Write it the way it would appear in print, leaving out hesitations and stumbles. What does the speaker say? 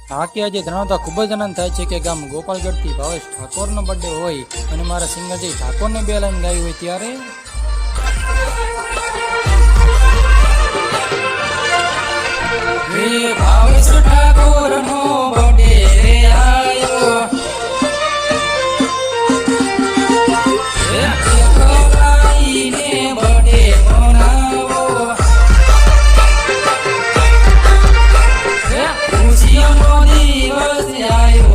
આ કે આજે જણાવતા ખૂબ જ આનંદ થાય છે કે ગામ ગોપાલગઢથી ભાવેશ ઠાકોરનો બર્થડે હોય અને મારા સિંગરજી ઠાકોરને બે લાઈન ગાઈ હોય ત્યારે ભાવેશ ઠાકોરનો બર્થડે આયો બર્થડે મનાવો ખુશીઓનો દિવસ આવ્યો